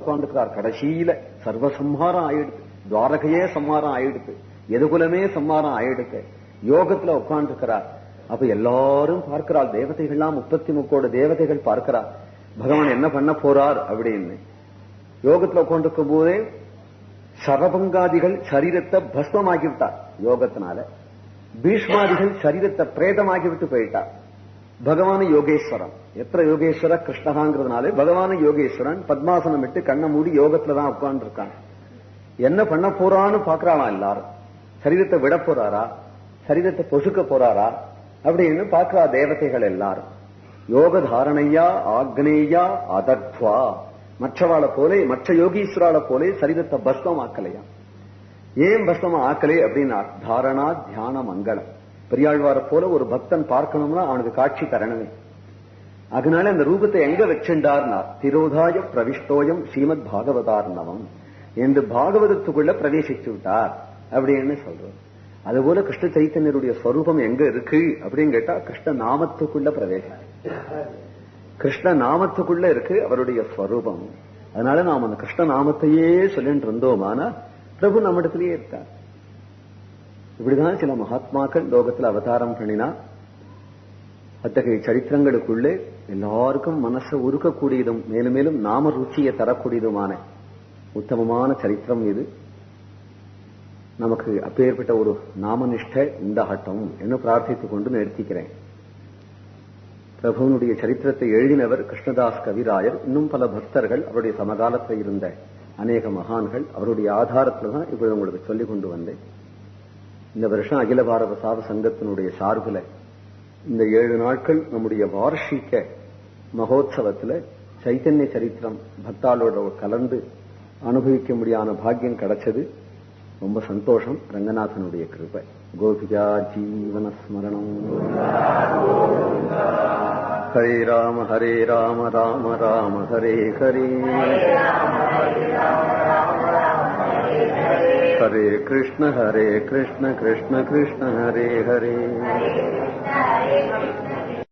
உட்கார்ந்துக்கிறார். கடைசியில சர்வசம்ஹாரம் ஆயிடுது, துவாரகையே சம்ஹாரம் ஆயிடுது, எதுகுலமே சம்ஹாரம் ஆயிடுது. யோகத்துல உட்கார்ந்துக்கிறார். அப்ப எல்லாரும் பார்க்கிறாள், தேவதைகள்லாம் 33 தேவதைகள் பார்க்கிறார் பகவான் என்ன பண்ண போறார் அப்படின்னு. யோகத்துல உட்கார்ந்துக்கும் போதே சரபங்காதிகள் சரீரத்தை பஸ்மமாகிவிட்டார் யோகத்தினால. பீஷ்மாதிகள் சரீரத்தை பிரேதமாகிவிட்டு போயிட்டார். பகவான் யோகேஸ்வரன், எத்த யோகேஸ்வர கிருஷ்ணகாங்கிறதுனால பகவான் யோகேஸ்வரன் பத்மாசனம் விட்டு கண்ணை மூடி யோகத்துலதான் உட்கார்ந்து இருக்காங்க. என்ன பண்ண போறான்னு பாக்குறாளாம் எல்லாரும். சரீரத்தை விட போறாரா, சரீரத்தை பொசுக்க போறாரா அப்படின்னு பாக்குறா தேவதைகள் எல்லாரும். யோக தாரணையா ஆக்னேயா அதத்வா, மற்றவாளை போல மற்ற யோகீஸ்வரால போல சரீரத்தை பஸ்மம் ஆக்கலையா. ஏன் பஸ்மம் ஆக்கலை அப்படின்னா தாரணா தியான மங்களம். பெரியாழ்வார போல ஒரு பக்தன் பார்க்கணும்னா அவனுக்கு காட்சி தரணுமே. அதனால அந்த ரூபத்தை எங்க வச்சுண்டார்னா திரோதாய பிரவிஷ்டோயம் ஸ்ரீமத் பாகவதார்ணவம் என்று பாகவதத்துக்குள்ள பிரவேசிச்சு விட்டார் அப்படின்னு சொல்றோம். அதுபோல கிருஷ்ண சைத்தன்யருடைய ஸ்வரூபம் எங்க இருக்கு அப்படின்னு கேட்டா கிருஷ்ண நாமத்துக்குள்ள பிரவேசம், கிருஷ்ண நாமத்துக்குள்ள இருக்கு அவருடைய ஸ்வரூபம். அதனால நாம் அந்த கிருஷ்ண நாமத்தையே சொல்லிட்டு இருந்தோமானா பிரபு நம்மிடத்திலேயே இருக்கார். இப்படிதான் சில மகாத்மாக்கள் லோகத்தில் அவதாரம் பண்ணினா அத்தகைய சரித்திரங்களுக்குள்ளே எல்லாருக்கும் மனசை உருக்கக்கூடியதும் மேலும் மேலும் நாம ருச்சியை தரக்கூடியதுமான உத்தமமான சரித்திரம் இது. நமக்கு அப்பேற்பட்ட ஒரு நாமனிஷ்டை உண்டாகட்டும் என்று பிரார்த்தித்துக் கொண்டு நிறுத்திக்கிறேன். பிரபுவனுடைய சரித்திரத்தை எழுதினவர் கிருஷ்ணதாஸ் கவிராயர். இன்னும் பல பக்தர்கள், அவருடைய சமகாலத்தில் இருந்த அநேக மகான்கள், அவருடைய ஆதாரத்துல தான் இப்படி உங்களுக்கு சொல்லிக் கொண்டு வந்தேன். இந்த வருஷம் அகில பாரத சாது சங்கத்தினுடைய சார்பில் இந்த 7 நாட்கள் நம்முடைய வார்ஷிக மகோத்சவத்துல சைத்தன்ய சரித்திரம் பக்தாளோட கலந்து அனுபவிக்க முடியாத பாக்கியம் கிடைச்சது. ரொம்ப சந்தோஷம். ரங்கநாதனுடைய கிருபை. கோபிகா ஜீவன ஸ்மரணம். ஹரே ராம ராம ராம ஹரே ஹரே, ஹரே கிருஷ்ண கிருஷ்ண கிருஷ்ண ஹரே ஹரே.